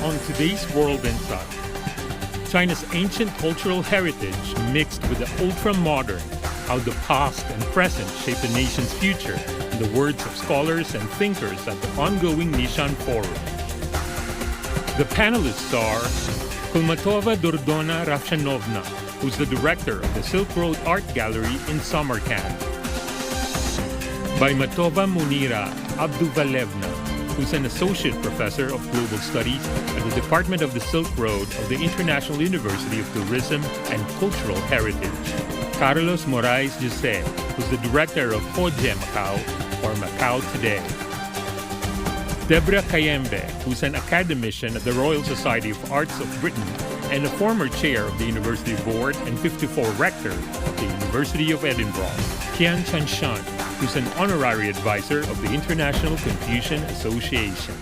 on today's World Insight. China's ancient cultural heritage mixed with the ultra-modern, how the past and present shape the nation's future, in the words of scholars and thinkers at the ongoing Nishan Forum. The panelists are Kulmatova Durdona Ravshanovna, who's the director of the Silk Road Art Gallery in Samarkand. Baimatova Munira Abduvalevna, who's an associate professor of global studies at the Department of the Silk Road of the International University of Tourism and Cultural Heritage. Carlos Moraes Jose, who's the director of Hoje Macau, or Macau Today. Debra Kayembe, who's an academician at the Royal Society of Arts of Britain and a former chair of the University Board and 54 rector of the University of Edinburgh. Tian Chanshan, who's an honorary advisor of the International Confucian Association.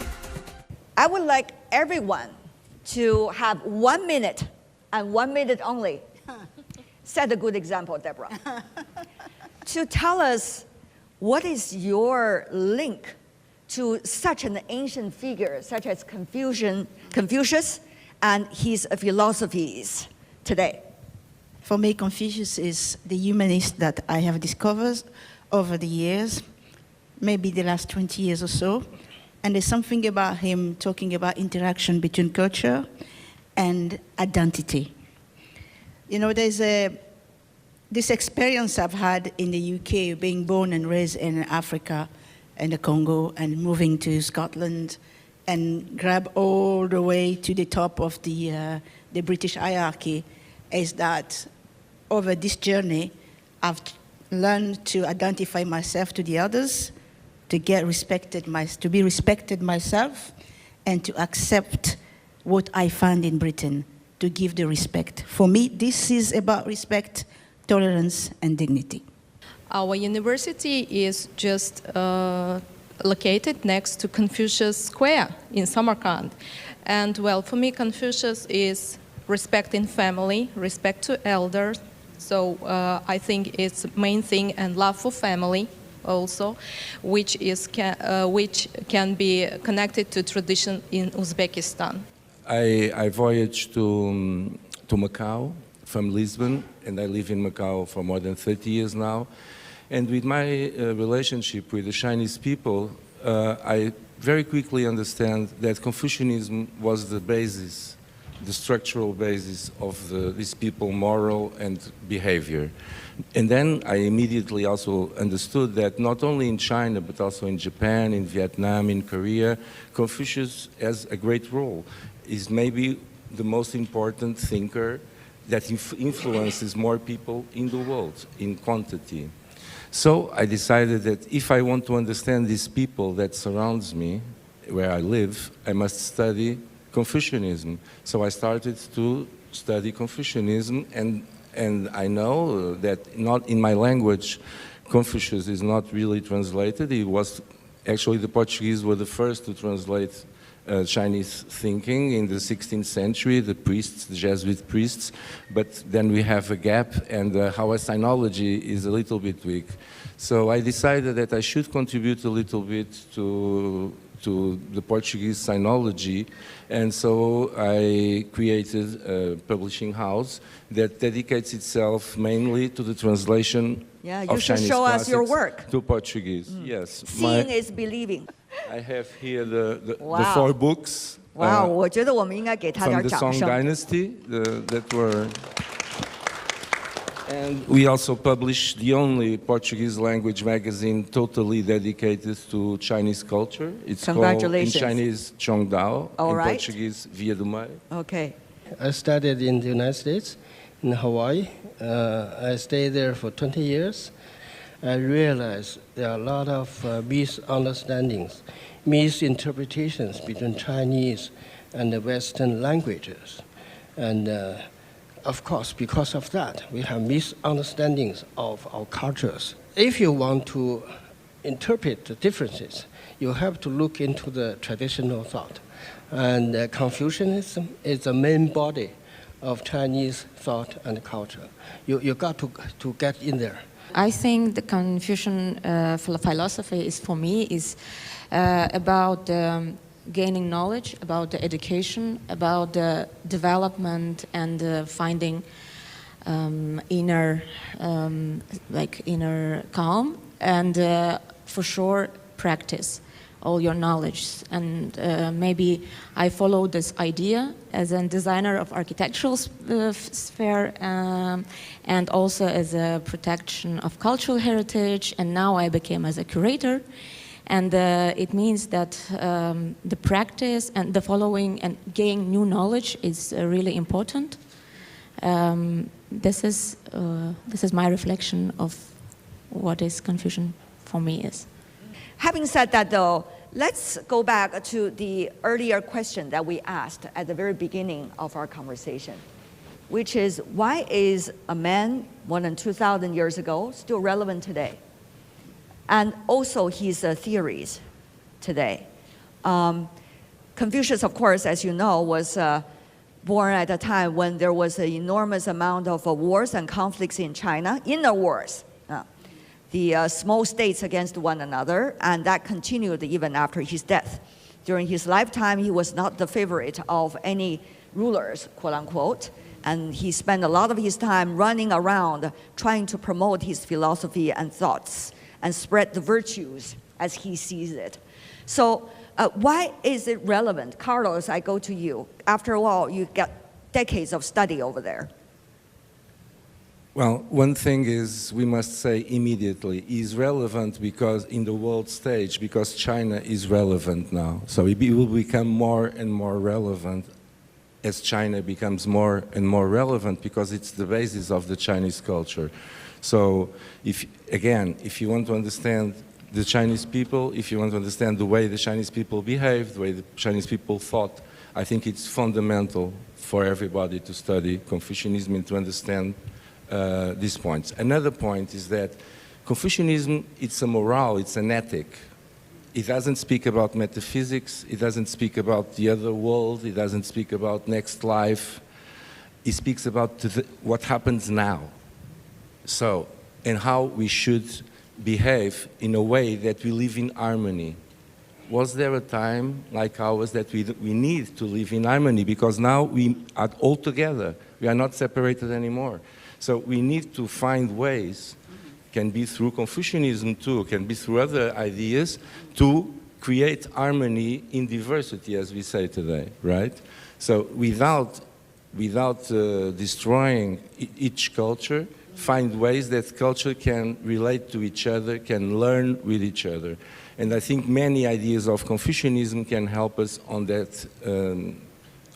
I would like everyone to have 1 minute and 1 minute only. Set a good example, Deborah. To tell us what is your link to such an ancient figure such as Confucius and his philosophies today. For me, Confucius is the humanist that I have discovered over the years, maybe the last 20 years or so. And there's something about him talking about interaction between culture and identity. You know, there's this experience I've had in the UK, being born and raised in Africa and the Congo, and moving to Scotland and grab all the way to the top of the British hierarchy, is that over this journey, I've learned to identify myself to the others, to be respected myself, and to accept what I find in Britain, to give the respect. For me, this is about respect, tolerance, and dignity. Our university is just located next to Confucius Square in Samarkand. And well, for me, Confucius is respect in family, respect to elders. So I think it's main thing, and love for family also, which can be connected to tradition in Uzbekistan. I voyaged to Macau from Lisbon, and I live in Macau for more than 30 years now. And with my relationship with the Chinese people, I very quickly understand that Confucianism was the basis, the structural basis of these people's moral and behavior. And then I immediately also understood that not only in China, but also in Japan, in Vietnam, in Korea, Confucius has a great role. Is maybe the most important thinker that influences more people in the world, in quantity. So I decided that if I want to understand these people that surrounds me, where I live, I must study Confucianism. So I started to study Confucianism, and I know that not in my language, Confucius is not really translated. It was actually, the Portuguese were the first to translate Chinese thinking in the 16th century, the priests, the Jesuit priests, but then we have a gap, and our sinology is a little bit weak. So I decided that I should contribute a little bit to the Portuguese sinology, and so I created a publishing house that dedicates itself mainly to the translation of Chinese show us your work to Portuguese. Yes, seeing is believing. I have here the Wow. 4 books. 哇，我觉得我们应该给他 From 点 the 掌 Song 声。 Dynasty that were. And we also publish the only Portuguese language magazine totally dedicated to Chinese culture. It's called in Congratulations. Chinese Chongdao, All in right. Portuguese Via do Meio. Okay. I studied in the United States, in Hawaii. I stayed there for 20 years. I realized there are a lot of misunderstandings, misinterpretations between Chinese and the Western languages. And of course, because of that, we have misunderstandings of our cultures. If you want to interpret the differences, you have to look into the traditional thought. And Confucianism is the main body of Chinese thought and culture. You got to get in there. I think the Confucian philosophy is, for me, is about gaining knowledge, about the education, about the development and finding inner calm, and for sure practice all your knowledge. And maybe I follow this idea as a designer of architectural sphere and also as a protection of cultural heritage, and now I became as a curator. And it means that the practice and the following and gaining new knowledge is really important. This is my reflection of what is Confucian for me is. Having said that, though, let's go back to the earlier question that we asked at the very beginning of our conversation, which is, why is a man more than 2,000 years ago still relevant today? And also his theories today. Confucius, of course, as you know, was born at a time when there was an enormous amount of wars and conflicts in China, inner wars. The small states against one another, and that continued even after his death. During his lifetime, he was not the favorite of any rulers, quote unquote, and he spent a lot of his time running around trying to promote his philosophy and thoughts and spread the virtues as he sees it. So why is it relevant? Carlos, I go to you. After all, you got decades of study over there. Well, one thing is, we must say immediately, is relevant because in the world stage, because China is relevant now. So it will become more and more relevant as China becomes more and more relevant, because it's the basis of the Chinese culture. So if you want to understand the Chinese people, if you want to understand the way the Chinese people behaved, the way the Chinese people thought, I think it's fundamental for everybody to study Confucianism and to understand these points. Another point is that Confucianism, it's a morale, it's an ethic. It doesn't speak about metaphysics, it doesn't speak about the other world, it doesn't speak about next life. It speaks about what happens now. So, and how we should behave in a way that we live in harmony. Was there a time like ours that we need to live in harmony? Because now we are all together, we are not separated anymore. So we need to find ways, can be through Confucianism too, can be through other ideas, to create harmony in diversity, as we say today, right? So without destroying each culture, find ways that culture can relate to each other, can learn with each other. And I think many ideas of Confucianism can help us on that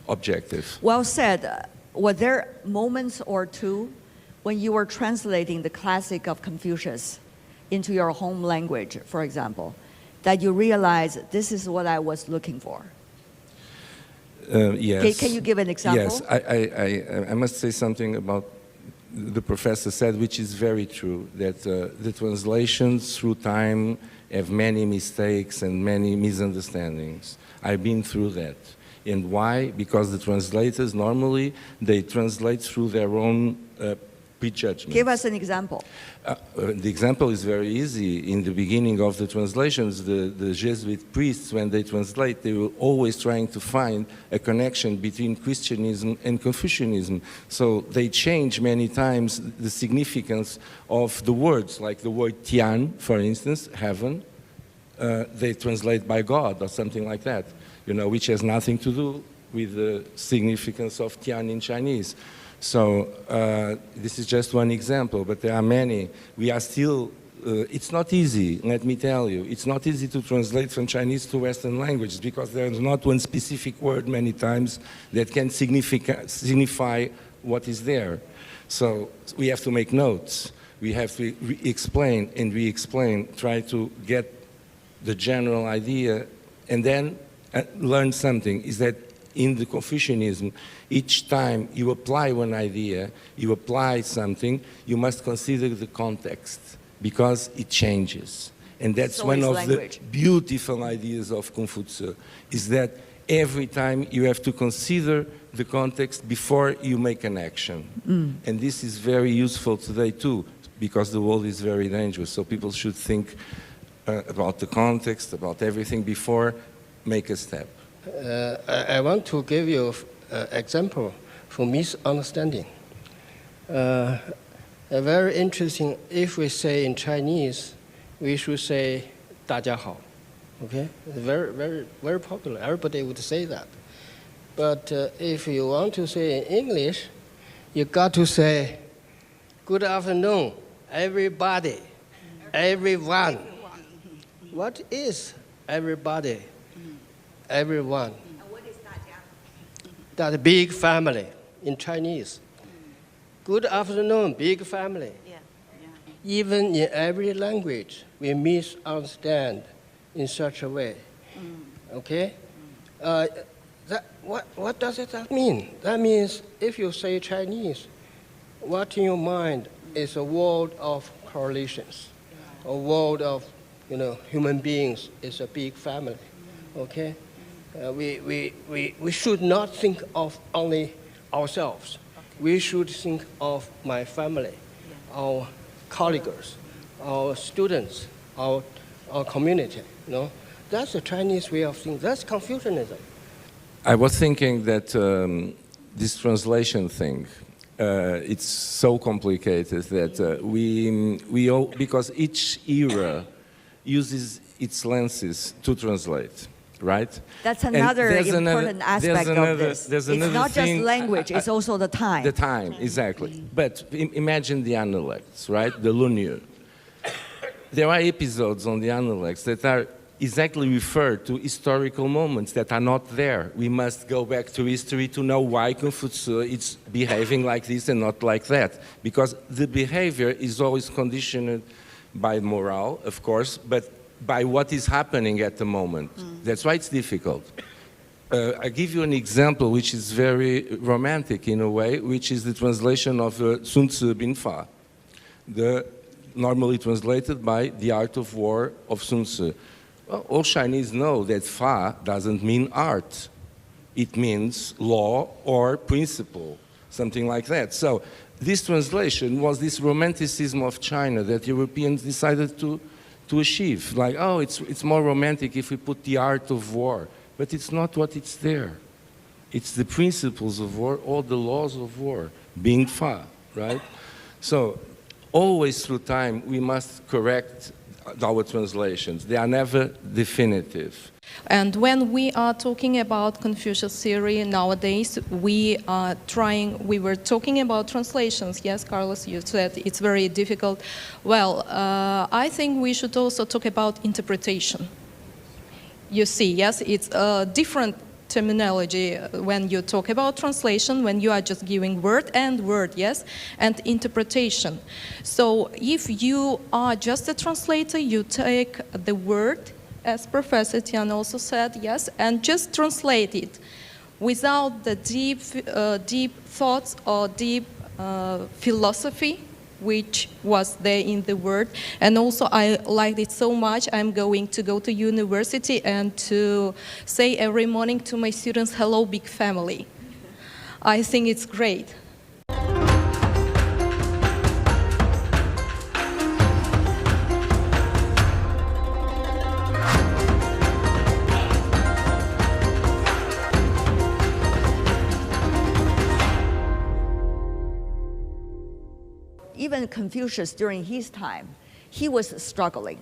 objective. Well said. Were there moments or two when you were translating the classic of Confucius into your home language, for example, that you realized this is what I was looking for? Yes. Can you give an example? Yes, I must say something about the professor said, which is very true, that the translations through time have many mistakes and many misunderstandings. I've been through that. And why? Because the translators, normally, they translate through their own prejudgment. Give us an example. The example is very easy. In the beginning of the translations, the Jesuit priests, when they translate, they were always trying to find a connection between Christianism and Confucianism. So they change many times the significance of the words, like the word Tian, for instance, heaven, they translate by God or something like that, you know, which has nothing to do with the significance of Tian in Chinese. So this is just one example, but there are many. We are still, it's not easy, let me tell you. It's not easy to translate from Chinese to Western languages because there is not one specific word many times that can signify what is there. So we have to make notes. We have to explain and re-explain, try to get the general idea, and then learn something. Is that in the Confucianism, each time you apply one idea, you apply something, you must consider the context because it changes. And that's so one of language. The beautiful ideas of Confucius, is that every time you have to consider the context before you make an action. And this is very useful today too, because the world is very dangerous. So people should think about the context, about everything before make a step. I want to give you an example for misunderstanding. A very interesting, if we say in Chinese, we should say 大家好. Okay? Very, very, very popular. Everybody would say that. But if you want to say in English, you got to say, good afternoon, everybody, everyone. What is everybody, everyone? What is 大家? That big family in Chinese. Good afternoon, big family. Yeah. Even in every language, we misunderstand in such a way. Okay? What does that mean? That means if you say Chinese, what in your mind is a world of correlations, a world of human beings is a big family. Okay? We should not think of only ourselves. We should think of my family, our colleagues, our students, our community. That's the Chinese way of thinking. That's Confucianism. I was thinking that this translation thing, it's so complicated that we all, because each era uses its lenses to translate, right? That's another there's important aspect of this. There's It's another not just thing, language, it's also the time. The time, exactly. But imagine the analects, right? The Lunar. There are episodes on the analects that are exactly referred to historical moments that are not there. We must go back to history to know why Confucius is behaving like this and not like that. Because the behavior is always conditioned by morale, of course, but by what is happening at the moment. That's why it's difficult. I give you an example which is very romantic in a way, which is the translation of Sun Tzu Bin Fa, normally translated by The Art of War of Sun Tzu. Well, all Chinese know that Fa doesn't mean art. It means law or principle, something like that. So this translation was this romanticism of China that Europeans decided to achieve. Like, oh, it's more romantic if we put the art of war. But it's not what it's there. It's the principles of war, all the laws of war, being Fa, right? So always through time, we must correct our translations. They are never definitive. And when we are talking about Confucius theory nowadays, we were talking about translations. Yes, Carlos, you said it's very difficult. Well, I think we should also talk about interpretation. You see, yes, it's a different terminology when you talk about translation, when you are just giving word, yes, and interpretation. So if you are just a translator, you take the word, as Professor Tian also said, yes, and just translate it without the deep thoughts or deep philosophy which was there in the word. And also I liked it so much, I'm going to go to university and to say every morning to my students, hello, big family. I think it's great. Even Confucius, during his time, he was struggling.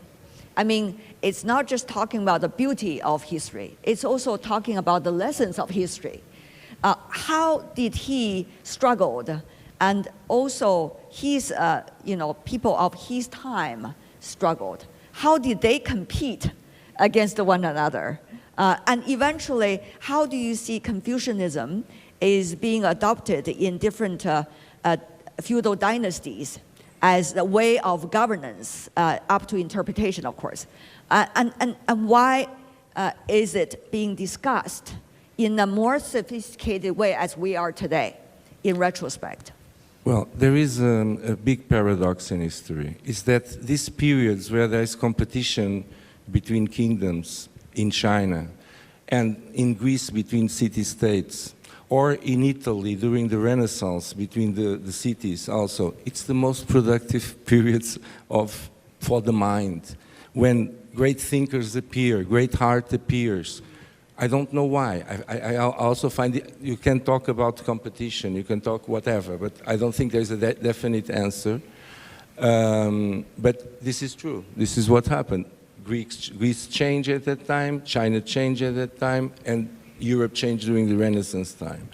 I mean, it's not just talking about the beauty of history, it's also talking about the lessons of history. How did he struggle? And also, his, people of his time struggled. How did they compete against one another? And eventually, how do you see Confucianism is being adopted in different feudal dynasties as a way of governance, up to interpretation, of course. And why is it being discussed in a more sophisticated way as we are today, in retrospect? Well, there is a big paradox in history, is that these periods where there is competition between kingdoms in China and in Greece between city-states, or in Italy during the Renaissance between the cities also. It's the most productive periods for the mind. When great thinkers appear, great art appears. I don't know why. I also find you can talk about competition, you can talk whatever, but I don't think there's a definite answer. But this is true. This is what happened. Greece changed at that time, China changed at that time, and Europe changed during the Renaissance time.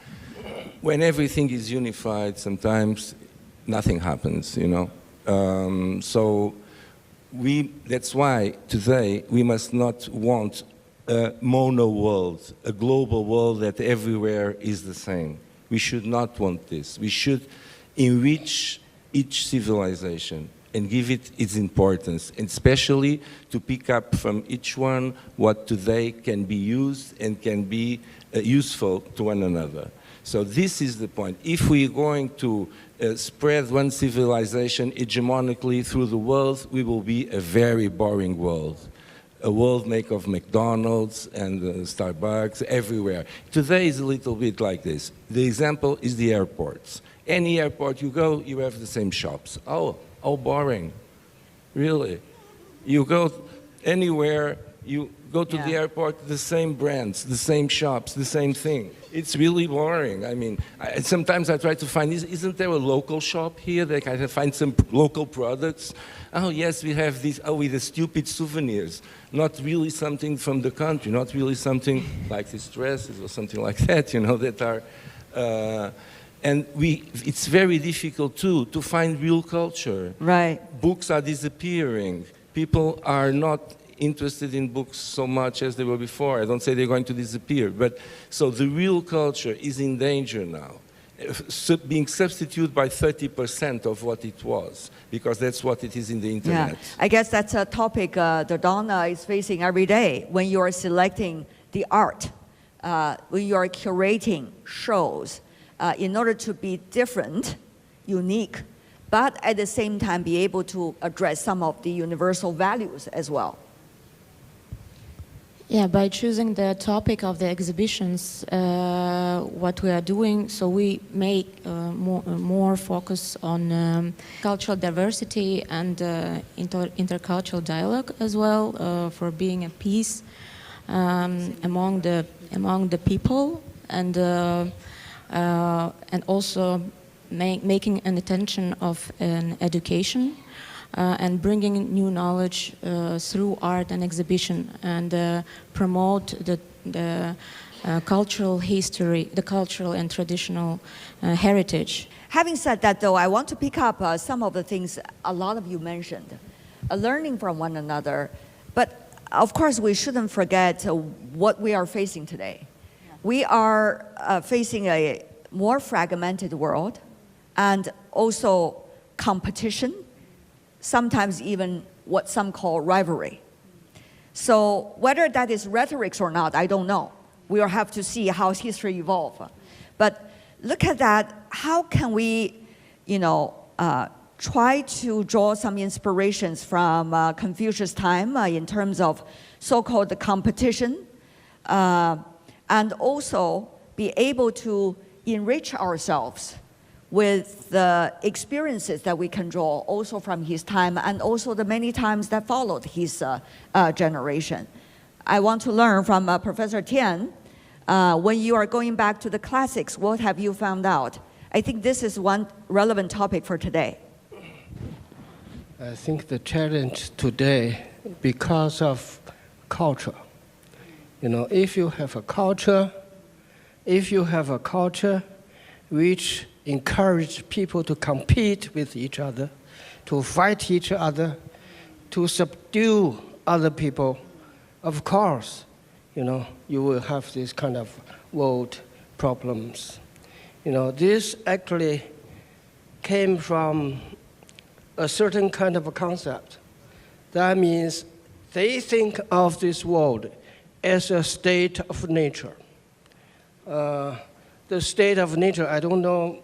When everything is unified, sometimes nothing happens, you know. That's why today we must not want a mono world, a global world that everywhere is the same. We should not want this. We should enrich each civilization and give it its importance, and especially to pick up from each one what today can be used and can be useful to one another. So this is the point. If we're going to spread one civilization hegemonically through the world, we will be a very boring world. A world made of McDonald's and Starbucks everywhere. Today is a little bit like this. The example is the airports. Any airport you go, you have the same shops. Oh, boring. Really. You go anywhere, you go to the airport, the same brands, the same shops, the same thing. It's really boring. I mean, sometimes I try to find, isn't there a local shop here that I can find some local products? Oh, yes, we have these, with the stupid souvenirs. Not really something from the country, not really something like these dresses or something like that, you know, that are... and it's very difficult, too, to find real culture. Right. Books are disappearing. People are not interested in books so much as they were before. I don't say they're going to disappear, but so the real culture is in danger now, being substituted by 30% of what it was, because that's what it is in the internet. Yeah. I guess that's a topic that Donna is facing every day when you are selecting the art, when you are curating shows, in order to be different, unique, but at the same time be able to address some of the universal values as well. Yeah, by choosing the topic of the exhibitions, what we are doing, so we make more focus on cultural diversity and intercultural dialogue as well, for being a peace among the people, and also making an attention of an education. And bringing new knowledge through art and exhibition, and promote the cultural history, the cultural and traditional heritage. Having said that, though, I want to pick up some of the things a lot of you mentioned, learning from one another. But of course, we shouldn't forget what we are facing today. We are facing a more fragmented world, and also competition, sometimes even what some call rivalry. So whether that is rhetorics or not, I don't know. We'll have to see how history evolves. But look at that. How can we, try to draw some inspirations from Confucius' time in terms of so-called competition, and also be able to enrich ourselves with the experiences that we can draw also from his time, and also the many times that followed his generation. I want to learn from Professor Tian, when you are going back to the classics, what have you found out? I think this is one relevant topic for today. I think the challenge today, because of culture, if you have a culture which encourage people to compete with each other, to fight each other, to subdue other people, of course, you will have this kind of world problems. This actually came from a certain kind of a concept. That means they think of this world as a state of nature. The state of nature, I don't know,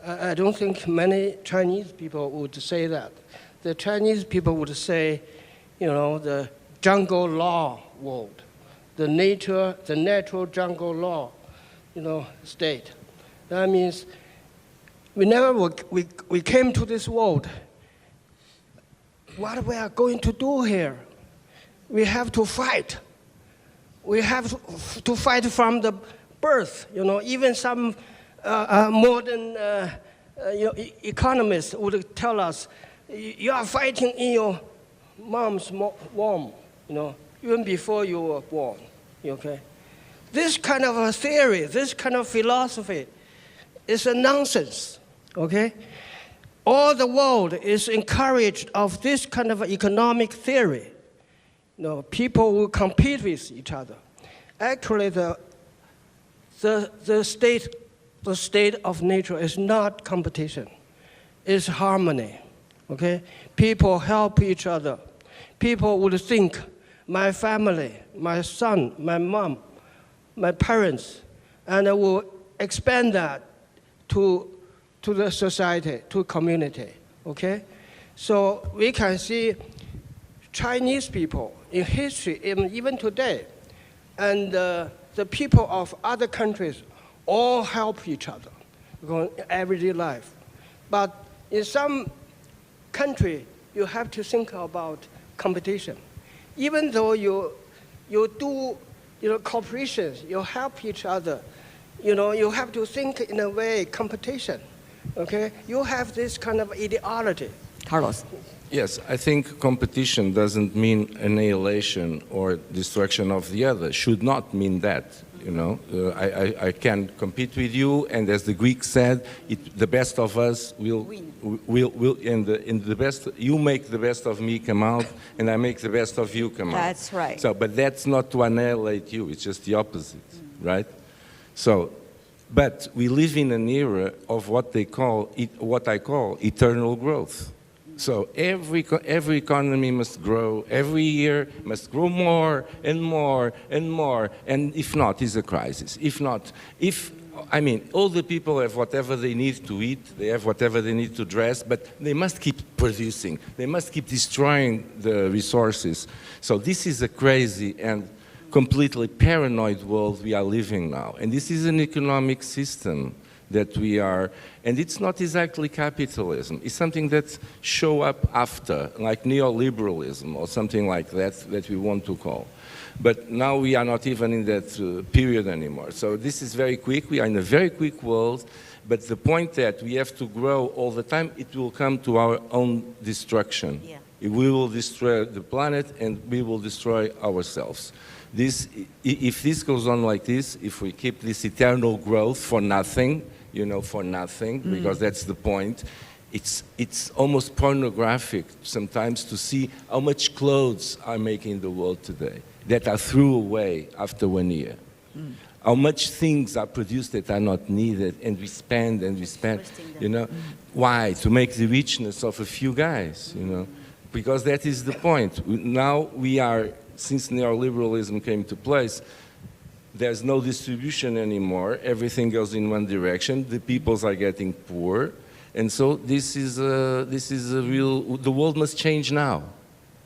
I don't think many Chinese people would say that. The Chinese people would say, the jungle law world, the natural jungle law, state. That means we came to this world. What we are going to do here? We have to fight. we have to fight from the birth. You know, even some modern economists would tell us, you are fighting in your mom's womb, you know, even before you were born. Okay, this kind of a theory, this kind of philosophy, is a nonsense. Okay, all the world is encouraged of this kind of economic theory. You know, people will compete with each other. Actually, the state of nature is not competition. It's harmony. Okay? People help each other. People would think, my family, my son, my mom, my parents, and I will expand that to the society, to community. Okay? So we can see Chinese people in history, even today, and the people of other countries all help each other in everyday life. But in some country, you have to think about competition. Even though you do corporations, you help each other, you have to think in a way competition. Okay? You have this kind of ideology. Carlos. Yes, I think competition doesn't mean annihilation or destruction of the other. Should not mean that. I can compete with you, and as the Greeks said, the best of us will and the best. You make the best of me come out, and I make the best of you come out. That's right. So, but that's not to annihilate you. It's just the opposite, right? So, but we live in an era of what I call eternal growth. So every economy must grow, every year must grow more and more and more, and if not, it's a crisis. All the people have whatever they need to eat, they have whatever they need to dress, but they must keep producing, they must keep destroying the resources. So this is a crazy and completely paranoid world we are living now, and this is an economic system that we are, and it's not exactly capitalism. It's something that show up after, like neoliberalism or something like that we want to call. But now we are not even in that period anymore. So this is very quick. We are in a very quick world, but the point that we have to grow all the time, it will come to our own destruction. Yeah. We will destroy the planet and we will destroy ourselves. If this goes on like this, if we keep this eternal growth for nothing, because that's the point. It's almost pornographic sometimes to see how much clothes are making in the world today that are thrown away after 1 year. How much things are produced that are not needed, and we spend. Why? To make the richness of a few guys, because that is the point. Now we are, since neoliberalism came to place, there's no distribution anymore. Everything goes in one direction. The peoples are getting poor. And so this is a real, the world must change now.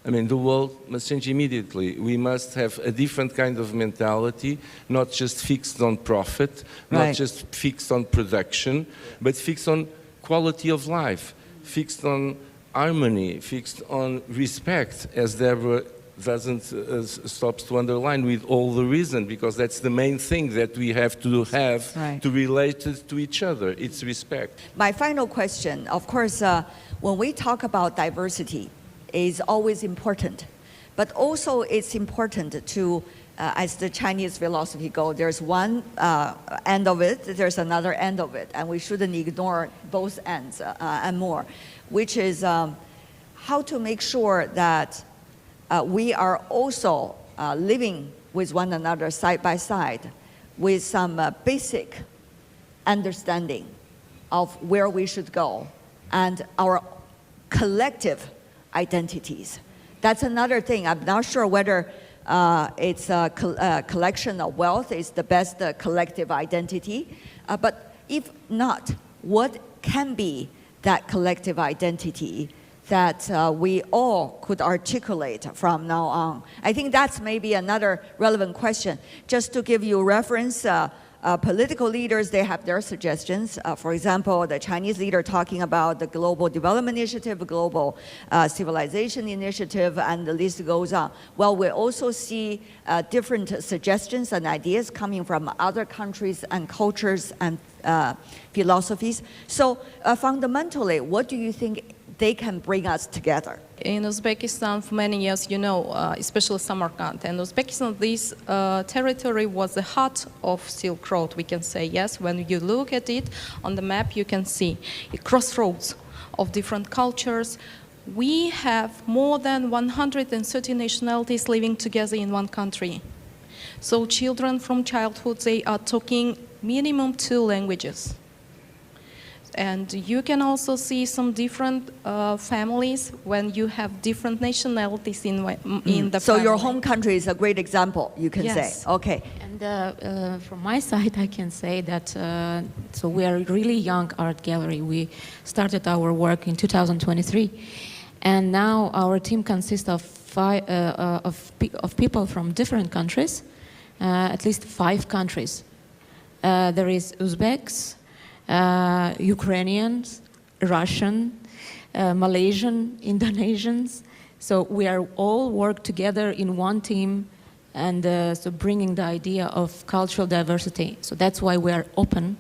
The world must change immediately. We must have a different kind of mentality, not just fixed on profit, not just fixed on production, but fixed on quality of life, fixed on harmony, fixed on respect, as Deborah stops to underline with all the reason, because that's the main thing that we have to relate to each other. It's respect. My final question, of course, when we talk about diversity, is always important, but also it's important to, as the Chinese philosophy goes, there's one end of it, there's another end of it, and we shouldn't ignore both ends and more, which is how to make sure that we are also living with one another side by side with some basic understanding of where we should go and our collective identities. That's another thing. I'm not sure whether it's a collection of wealth is the best collective identity, but if not, what can be that collective identity that we all could articulate from now on? I think that's maybe another relevant question. Just to give you reference, Political leaders, they have their suggestions. For example, the Chinese leader talking about the Global Development Initiative, Global Civilization Initiative, and the list goes on. Well, we also see different suggestions and ideas coming from other countries and cultures and philosophies. So fundamentally, what do you think they can bring us together? In Uzbekistan, for many years, you know, especially Samarkand and Uzbekistan, this territory was the heart of Silk Road, we can say, yes. When you look at it on the map, you can see a crossroads of different cultures. We have more than 130 nationalities living together in one country. So children from childhood, they are talking minimum 2 languages. And you can also see some different families when you have different nationalities in the So family. your home country is a great example, you can Yes. say. Okay. And from my side, I can say that so we are a really young art gallery. We started our work in 2023, and now our team consists of people from different countries, at least 5 countries. There is Uzbeks, Ukrainians, Russian, Malaysian, Indonesians. So we are all work together in one team, and so bringing the idea of cultural diversity. So that's why we are open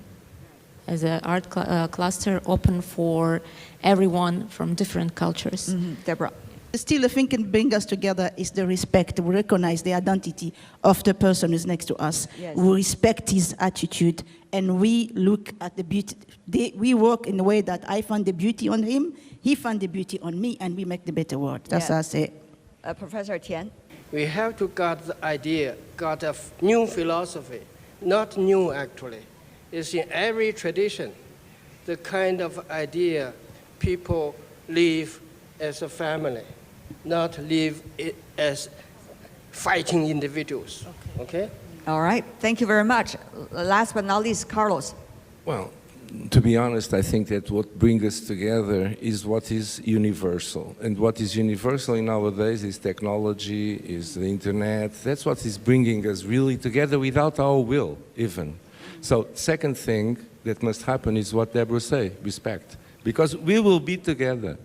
as an art cluster, open for everyone from different cultures. Deborah. Still, the thing can bring us together is the respect. We recognize the identity of the person who's next to us. Yes. We respect his attitude, and we look at the beauty. We work in a way that I find the beauty on him, he finds the beauty on me, and we make the better world. That's Yeah. how I say. Professor Tian. We have to got the idea, got a new philosophy, not new actually. It's in every tradition, the kind of idea people live as a family, not live as fighting individuals. Okay? All right. Thank you very much. Last but not least, Carlos. Well, to be honest, I think that what brings us together is what is universal. And what is universal nowadays is technology, is the internet. That's what is bringing us really together without our will, even. So second thing that must happen is what Deborah say, respect. Because we will be together.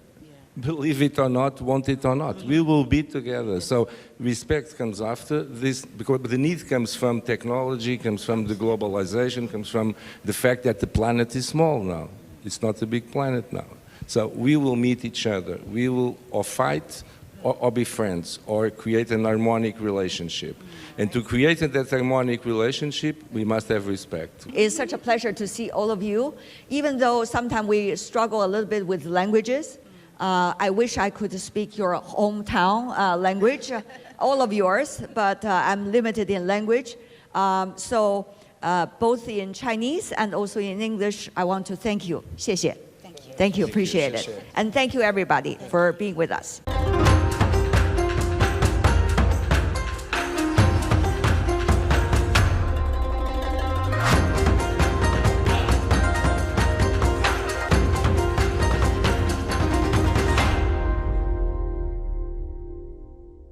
Believe it or not, want it or not, we will be together. So respect comes after this, because the need comes from technology, comes from the globalization, comes from the fact that the planet is small now. It's not a big planet now. So we will meet each other. We will or fight or be friends or create an harmonic relationship. And to create that harmonic relationship, we must have respect. It's such a pleasure to see all of you, even though sometimes we struggle a little bit with languages. I wish I could speak your hometown language, all of yours, but I'm limited in language. So both in Chinese and also in English, I want to thank you. 谢谢. Thank you. Appreciate it. And thank you everybody for being with us.